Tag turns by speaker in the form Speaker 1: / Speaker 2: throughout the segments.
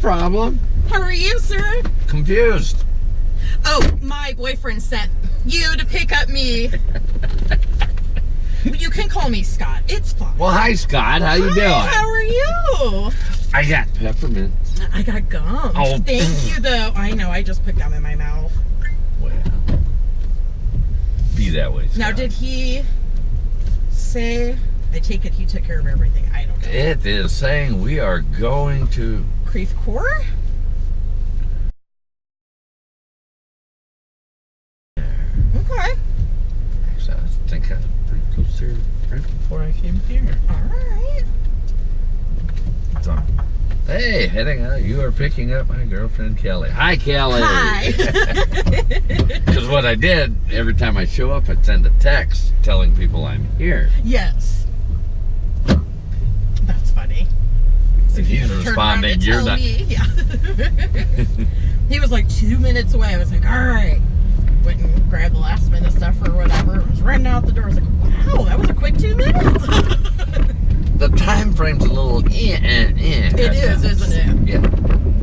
Speaker 1: problem.
Speaker 2: How are you, sir?
Speaker 1: Confused.
Speaker 2: Oh, my boyfriend sent you to pick up me. You can call me Scott. It's fine.
Speaker 1: Well, hi, Scott. How you doing?
Speaker 2: How are you?
Speaker 1: I got peppermint.
Speaker 2: I got gum.
Speaker 1: Oh.
Speaker 2: Thank you, though. I know. I just put gum in my mouth.
Speaker 1: Well, be that way, Scott.
Speaker 2: Now, did he say... I take it he took care of everything. I don't know.
Speaker 1: It is saying we are going to...
Speaker 2: Creve Coeur? Okay.
Speaker 1: Actually, I think I was pretty close here right before I came here.
Speaker 2: Alright.
Speaker 1: So, hey, heading out. You are picking up my girlfriend, Kelly. Hi, Kelly.
Speaker 2: Hi.
Speaker 1: Because what I did, every time I show up, I'd send a text telling people I'm here.
Speaker 2: Yes. That's funny. So
Speaker 1: He's
Speaker 2: turned
Speaker 1: responding,
Speaker 2: around to
Speaker 1: you're
Speaker 2: tell
Speaker 1: not.
Speaker 2: me. Yeah. He was like 2 minutes away. I was like, all right. Went and grabbed the last minute stuff or whatever. Was running out the door. I was like, wow, that was a quick 2 minutes.
Speaker 1: The time frame's a little
Speaker 2: It is, isn't it?
Speaker 1: Yeah.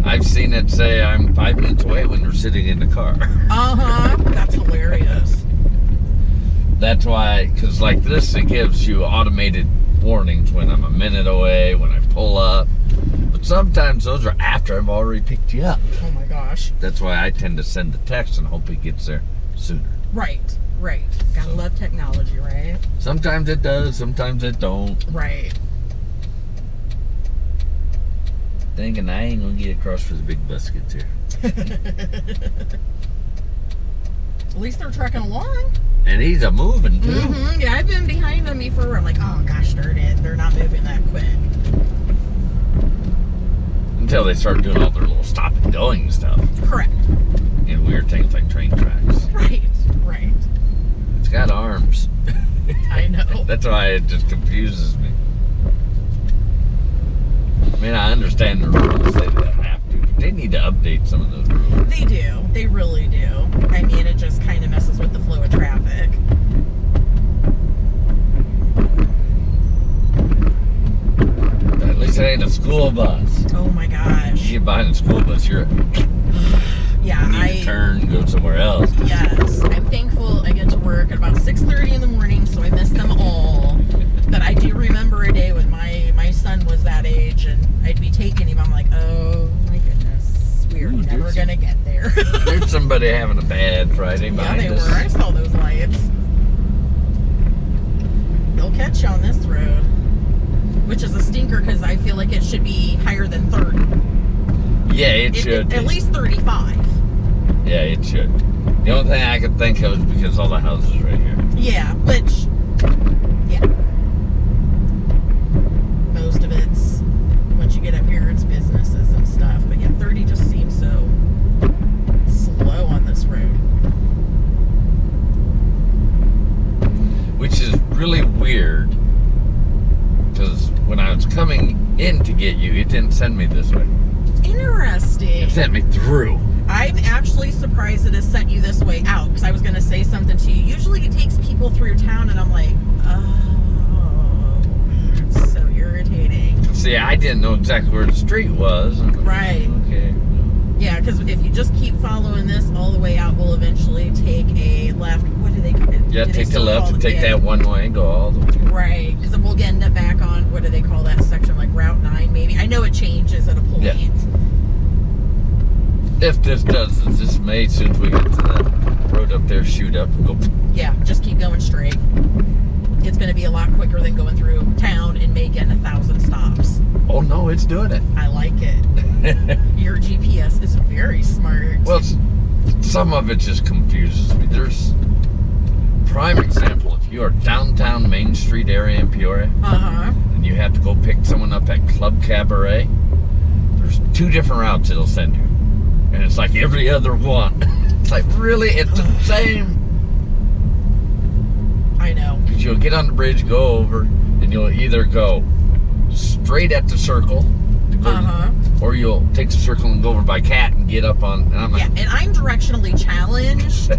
Speaker 1: I've seen it say I'm 5 minutes away when they're sitting in the car.
Speaker 2: Uh-huh. That's hilarious.
Speaker 1: That's why, because like this, it gives you automated warnings when I'm a minute away, when I pull up. But sometimes those are after I've already picked you up.
Speaker 2: Oh my gosh.
Speaker 1: That's why I tend to send the text and hope it gets there sooner.
Speaker 2: Right. Gotta love technology, right?
Speaker 1: Sometimes it does, sometimes it don't.
Speaker 2: Right.
Speaker 1: Thinking I ain't gonna get across for the big bus gets here.
Speaker 2: At least they're trucking along.
Speaker 1: And he's a moving too.
Speaker 2: Mm-hmm. Yeah, I've been behind them before. I'm like, oh gosh darn it, they're not moving that quick.
Speaker 1: Until they start doing all their little stop and going stuff.
Speaker 2: Correct.
Speaker 1: And weird things like train tracks.
Speaker 2: Right.
Speaker 1: It's got arms.
Speaker 2: I know.
Speaker 1: That's why it just confuses me. I mean, I understand the rules say they have to, but they need to update some of those rules.
Speaker 2: They do. They really do. I mean, it just kind of messes with the flow of traffic.
Speaker 1: At least it ain't a school bus.
Speaker 2: Oh my gosh.
Speaker 1: You get behind a school bus, you
Speaker 2: Yeah,
Speaker 1: need to turn, go somewhere else.
Speaker 2: Yes, I'm thankful I get to work at about 6:30 in the morning, so I miss them all. But I do remember a day when my son was that age, and I'd be taking him. I'm like, oh my goodness, we're never gonna get there.
Speaker 1: There's somebody having a bad Friday
Speaker 2: Yeah,
Speaker 1: behind
Speaker 2: they
Speaker 1: us.
Speaker 2: were. I saw those lights. They'll catch you on this road, which is a stinker because I feel like it should be higher than 30.
Speaker 1: Yeah, it should.
Speaker 2: At least 35.
Speaker 1: Yeah, it should. The only thing I could think of is because all the houses right here.
Speaker 2: Yeah, which, yeah. Most of it's, once you get up here, it's businesses and stuff. But yeah, 30 just seems so slow on this road.
Speaker 1: Which is really weird. Because when I was coming in to get you, it didn't send me this way.
Speaker 2: Interesting.
Speaker 1: It sent me through.
Speaker 2: I'm actually surprised that it sent you this way out, because I was going to say something to you. Usually it takes people through town, and I'm like, oh, it's so irritating.
Speaker 1: See, I didn't know exactly where the street was.
Speaker 2: Right.
Speaker 1: Okay.
Speaker 2: Yeah, because if you just keep following this all the way out, we'll eventually take a left. What do they call it?
Speaker 1: Yeah, take the left and take that one way and go all the way.
Speaker 2: Right, because then we'll end up back on, what do they call that section, like Route 9 maybe? I know it changes at a point.
Speaker 1: Yeah. If this does, this may, as soon as we get to that road up there, shoot up and go.
Speaker 2: Yeah, just keep going straight. It's going to be a lot quicker than going through town and making 1,000 stops.
Speaker 1: Oh no, it's doing it.
Speaker 2: I like it. Your GPS is very smart.
Speaker 1: Well, some of it just confuses me. There's prime example. If you are downtown Main Street area in Peoria, and you have to go pick someone up at Club Cabaret, there's 2 different routes it'll send you. And it's like every other one. It's like, really? It's the same.
Speaker 2: I know.
Speaker 1: Because you'll get on the bridge, go over, and you'll either go straight at the circle, or you'll take the circle and go over by Cat and get up on. And I'm like,
Speaker 2: yeah, and I'm directionally challenged.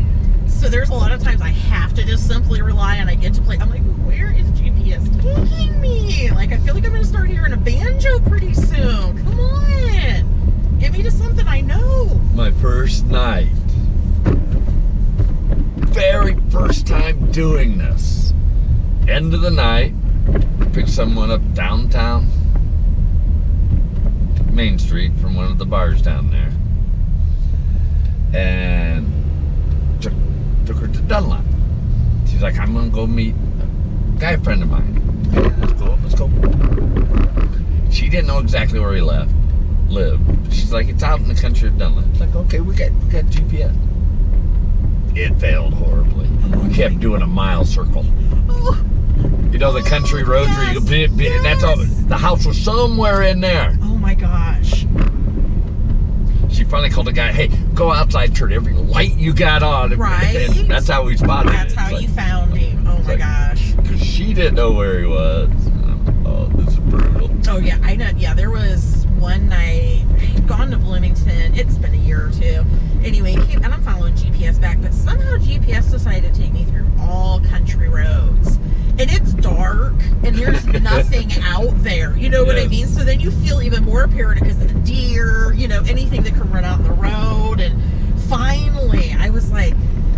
Speaker 2: So there's a lot of times I have to just simply rely on I get to play. I'm like, where is GPS taking me? Like, I feel like I'm going to start hearing a banjo pretty soon. Come on. Get me to something I know.
Speaker 1: My first night. Very first time doing this. End of the night. Picked someone up downtown Main Street from one of the bars down there. And took her to Dunlop. She's like, I'm gonna go meet a guy friend of mine. Let's go. She didn't know exactly where he lived. She's like, it's out in the country of Dunlop. It's like, okay, we got GPS. It failed horribly. We kept doing a mile circle.
Speaker 2: Oh.
Speaker 1: You know the country roads where you go, that's all. The house was somewhere in there.
Speaker 2: Oh my gosh.
Speaker 1: She finally called the guy, hey, go outside, turn every light you got on.
Speaker 2: Right.
Speaker 1: And that's how we spotted
Speaker 2: That's
Speaker 1: it.
Speaker 2: how you found him. Oh my gosh.
Speaker 1: Because she didn't know where he was. Oh, this is brutal.
Speaker 2: Oh yeah, I know. Yeah, there was one night, I'd gone to Bloomington. It's been a year or two. Anyway, and I'm following GPS back, but somehow GPS decided to take me through all country roads. And it's dark, and there's nothing out there. You know what I mean? So then you feel even more paranoid because of the deer, you know, anything that can run out in the road. And finally, I was like,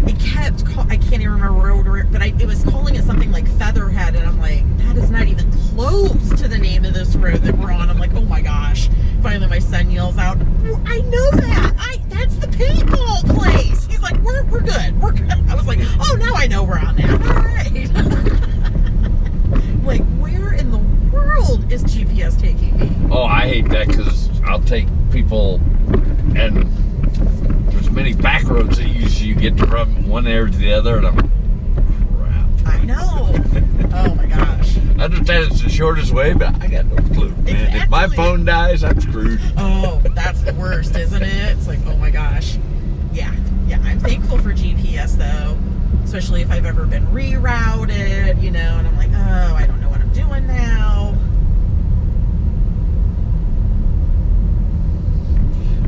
Speaker 2: it kept, I can't even remember road, but it was calling it something like Featherhead, and I'm like, that is not even close to the name of this road that we're on. I'm like, oh my gosh. Finally, my son yells out, I know that. That's the paintball place. He's like, we're good. We're good. I was like, oh, now I know we're on that. All right. Like, where in the world is GPS taking me?
Speaker 1: Oh, I hate that because I'll take people and there's many back roads that you get from one area to the other, and I'm crap.
Speaker 2: I know. Oh my gosh.
Speaker 1: I understand it's the shortest way, but I got no clue, man.
Speaker 2: Exactly.
Speaker 1: If my phone dies, I'm screwed.
Speaker 2: Oh, that's the worst, isn't it? It's like, oh my gosh. Yeah. I'm thankful for GPS though, especially if I've ever been rerouted, you know, and I'm like, oh, I don't know what I'm doing now.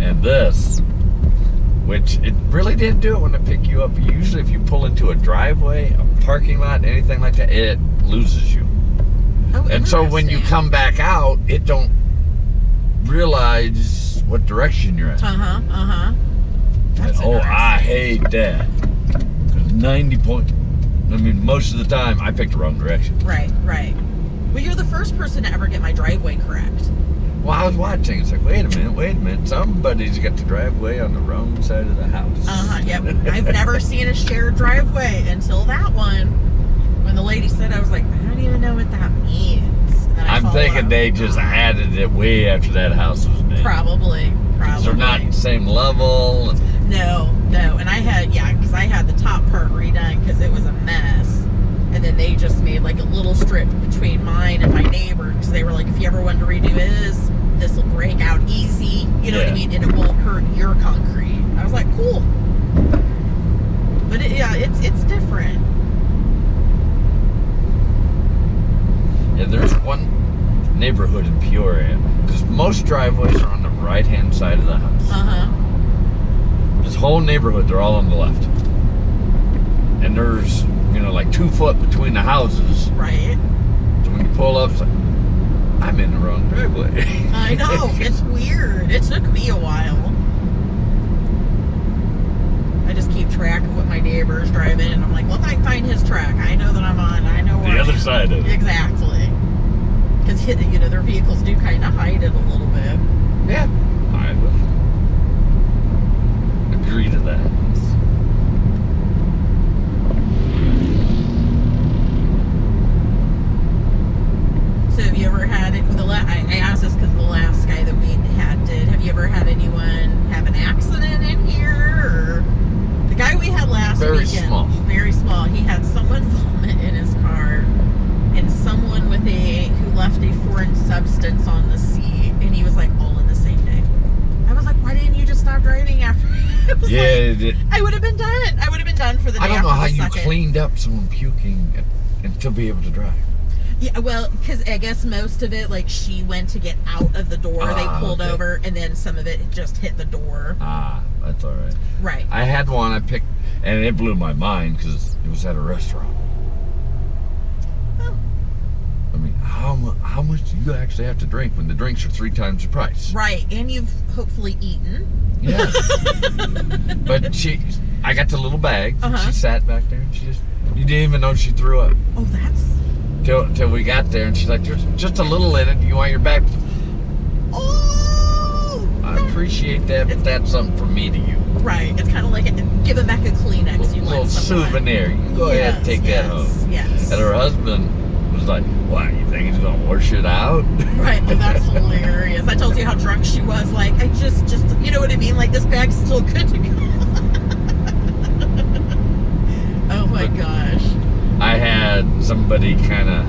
Speaker 1: And this, which it really didn't do it when I pick you up. Usually if you pull into a driveway, a parking lot, anything like that, it loses you.
Speaker 2: Oh,
Speaker 1: and so when you come back out, it don't realize what direction you're in. That's I hate that. Because most of the time, I picked the wrong direction.
Speaker 2: Right. Well, you're the first person to ever get my driveway correct.
Speaker 1: Well, I was watching. It's like, wait a minute. Somebody's got the driveway on the wrong side of the house.
Speaker 2: Yep. I've never seen a shared driveway until that one. When the lady said, I was like, I don't even know what that means. And then
Speaker 1: I'm thinking they just added it way after that house was made.
Speaker 2: Probably.
Speaker 1: They're not the same level.
Speaker 2: No. And I had the top part redone because it was a mess. And then they just made like a little strip between mine and my neighbor because they were like, if you ever wanted to redo his, this will break out easy. You know what I mean? And it won't hurt your concrete. I was like, cool. But it's different.
Speaker 1: Yeah, there's one neighborhood in Peoria because most driveways are on the right-hand side of the house. This whole neighborhood, they're all on the left. And there's, like 2 foot between the houses.
Speaker 2: Right.
Speaker 1: So when you pull up, it's like, I'm in the wrong driveway.
Speaker 2: I know. It's weird. It took me a while. I just keep track of what my neighbor's driving, and I'm like, well, if I can find his track, I know that I know where
Speaker 1: the other side of it.
Speaker 2: Exactly. Because, their vehicles do kind of hide it a little bit.
Speaker 1: Yeah. I will agree to that.
Speaker 2: So have you ever had it? I asked this because the last guy that we had did. Have you ever had anyone have an accident in here? Or the guy we had last weekend, very small. He had someone vomit in his car, and someone who left a foreign substance on the seat, and he was like, all in the same day. I was like, why didn't you just stop driving after? I would have been done. I would have been done for the day.
Speaker 1: I don't know how you
Speaker 2: second.
Speaker 1: cleaned up someone puking and still be able to drive.
Speaker 2: Yeah, well, because I guess most of it, like, she went to get out of the door. They pulled over, and then some of it just hit the door.
Speaker 1: That's all right.
Speaker 2: Right.
Speaker 1: I had one I picked, and it blew my mind because it was at a restaurant.
Speaker 2: Oh.
Speaker 1: I mean, how how much do you actually have to drink when the drinks are 3 times the price?
Speaker 2: Right, and you've hopefully eaten.
Speaker 1: Yes. But I got the little bag. And she sat back there and you didn't even know she threw up.
Speaker 2: Oh, that's...
Speaker 1: Till we got there and she's like, there's just a little in it. Do you want your bag?
Speaker 2: Oh!
Speaker 1: I appreciate that, but that's something from me to you.
Speaker 2: Right. It's kind of like giving back a Kleenex.
Speaker 1: A little souvenir. You can go ahead and take that home.
Speaker 2: Yes.
Speaker 1: And her husband was like, "Why? You think he's gonna wash it out?"
Speaker 2: Right. Oh, that's hilarious. That tells you how drunk she was. Like, I just, you know what I mean? Like, this bag's still good to go. Oh my gosh.
Speaker 1: I had somebody kind of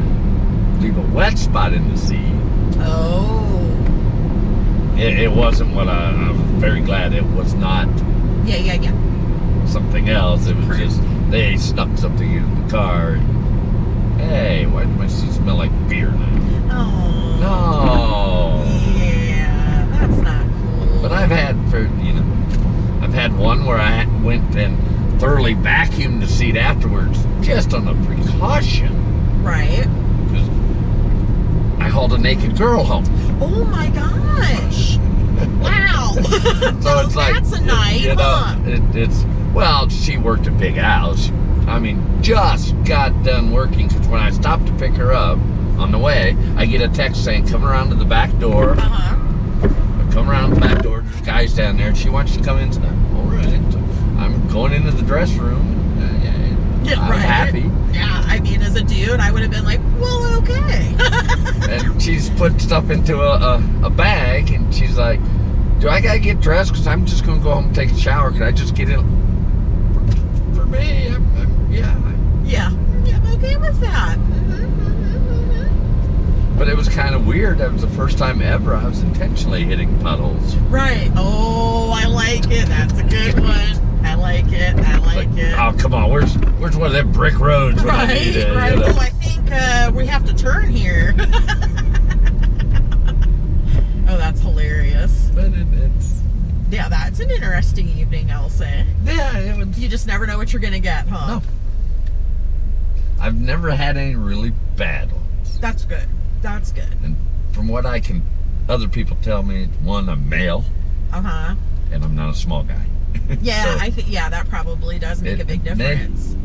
Speaker 1: leave a wet spot in the seat.
Speaker 2: Oh.
Speaker 1: It wasn't what I was very glad it was not.
Speaker 2: Yeah.
Speaker 1: Something else. It was just they snuck something in the car. Hey, why does my seat smell like beer now?
Speaker 2: Oh.
Speaker 1: No.
Speaker 2: Yeah, that's not cool.
Speaker 1: But I've had one where I went and thoroughly vacuumed the seat afterwards, just on a precaution.
Speaker 2: Right.
Speaker 1: Because I hauled a naked girl home.
Speaker 2: Oh my gosh. Wow.
Speaker 1: So it's like,
Speaker 2: that's a night, huh?
Speaker 1: Well, she worked a big house. I mean, just got done working, because when I stopped to pick her up on the way, I get a text saying, come around to the back door. I come around the back door, there's guys down there, and she wants you to come in. All right. I'm going into the dress room. I'm happy.
Speaker 2: Yeah, I mean, as a dude, I would have been like, well, okay.
Speaker 1: And she's put stuff into a bag, and she's like, do I gotta get dressed? Because I'm just gonna go home and take a shower. Can I just get in? For me,
Speaker 2: Yeah, I'm okay with that.
Speaker 1: But it was kind of weird. That was the first time ever I was intentionally hitting puddles.
Speaker 2: Right. Oh, I like it. That's a good one. I like it.
Speaker 1: Oh, come on. Where's one of them brick roads when I need it?
Speaker 2: Right. Oh, I think we have to turn here. Oh, that's hilarious.
Speaker 1: But it's...
Speaker 2: Yeah, that's an interesting evening, I'll say.
Speaker 1: Yeah, it was...
Speaker 2: You just never know what you're going to get, huh?
Speaker 1: No. I've never had any really bad ones.
Speaker 2: That's good. That's good.
Speaker 1: And from what other people tell me, one, I'm male. And I'm not a small guy.
Speaker 2: Yeah,
Speaker 1: So
Speaker 2: I think that probably does make a big difference.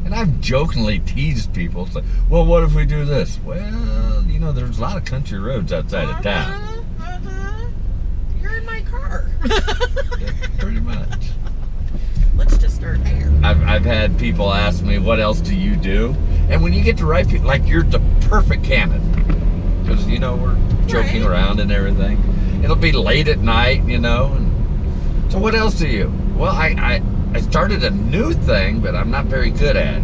Speaker 1: And I've jokingly teased people. It's like, well, what if we do this? Well, there's a lot of country roads outside of town.
Speaker 2: You're in my car.
Speaker 1: Yeah, pretty much.
Speaker 2: Let's just start there.
Speaker 1: I've had people ask me, what else do you do? And when you get to right people, like, you're the perfect candidate. Because, we're joking around and everything. It'll be late at night, and so what else do you? Well, I started a new thing, but I'm not very good at it.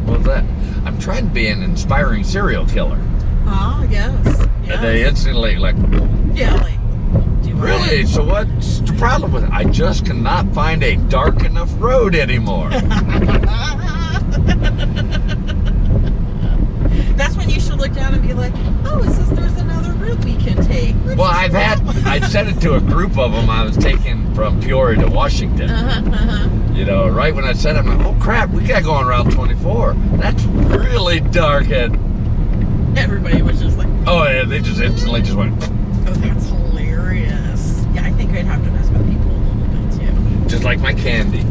Speaker 1: What was that? I'm trying to be an inspiring serial killer.
Speaker 2: Oh, yes.
Speaker 1: And they instantly really? So what's the problem with it? I just cannot find a dark enough road anymore.
Speaker 2: That's when you should look down and be like, oh, there's another route we can take.
Speaker 1: Well, I said it to a group of them I was taking from Peoria to Washington. Right when I said it, I'm like, oh crap, we got going around 24. That's really dark. And
Speaker 2: everybody was just like,
Speaker 1: oh yeah, they just instantly just went.
Speaker 2: Oh, that's hilarious. Yeah, I think I'd have to mess with people a little bit too.
Speaker 1: Just like my candy.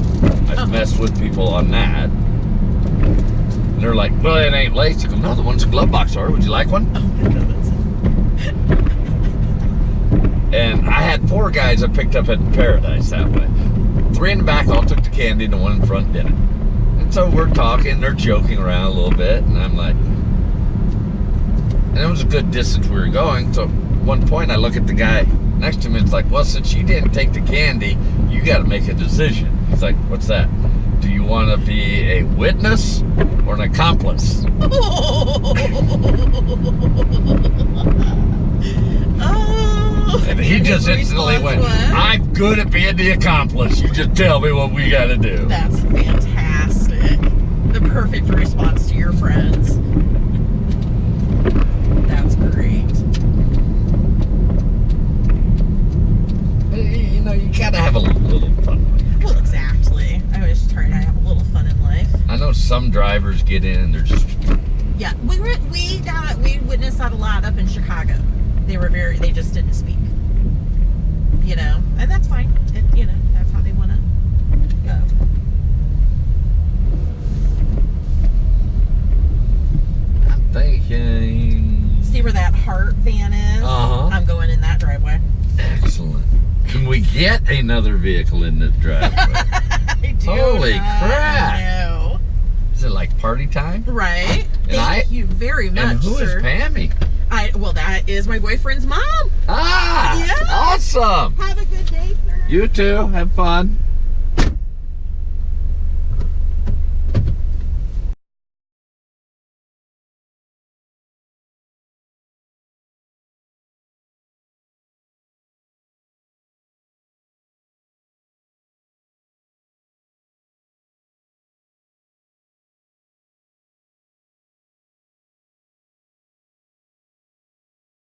Speaker 1: I've messed with people on that. And they're like, well, it ain't lace. You go, no, the one's a glove box, or would you like one?
Speaker 2: Oh my goodness.
Speaker 1: And I had 4 guys I picked up at Paradise that way. 3 in the back all took the candy, and the one in front didn't. And so we're talking, they're joking around a little bit, and I'm like, and it was a good distance we were going, so at one point I look at the guy next to me, and it's like, well, since you didn't take the candy, you got to make a decision. He's like, what's that? Do you want to be a witness or an accomplice? And he just instantly went, I'm good at being the accomplice. You just tell me what we got to do.
Speaker 2: That's fantastic. The perfect response to your friends. That's great.
Speaker 1: You gotta have a little fun.
Speaker 2: Well, exactly. I always try to have a little fun in life.
Speaker 1: I know some drivers get in and they're just
Speaker 2: Yeah, we witnessed that a lot up in Chicago. They just didn't speak. You know, and that's fine. You know, that's how they want to go.
Speaker 1: I'm thinking.
Speaker 2: See where that Hart van is?
Speaker 1: Uh-huh.
Speaker 2: I'm going in that driveway.
Speaker 1: Excellent. Can we get another vehicle in the driveway?
Speaker 2: I do
Speaker 1: Holy crap!
Speaker 2: know.
Speaker 1: Is it like party time?
Speaker 2: Right. Thank you very much,
Speaker 1: And who is
Speaker 2: sir.
Speaker 1: Pammy?
Speaker 2: Well, that is my boyfriend's mom.
Speaker 1: Ah!
Speaker 2: Yeah.
Speaker 1: Awesome!
Speaker 2: Have a good day, sir.
Speaker 1: You too. Have fun.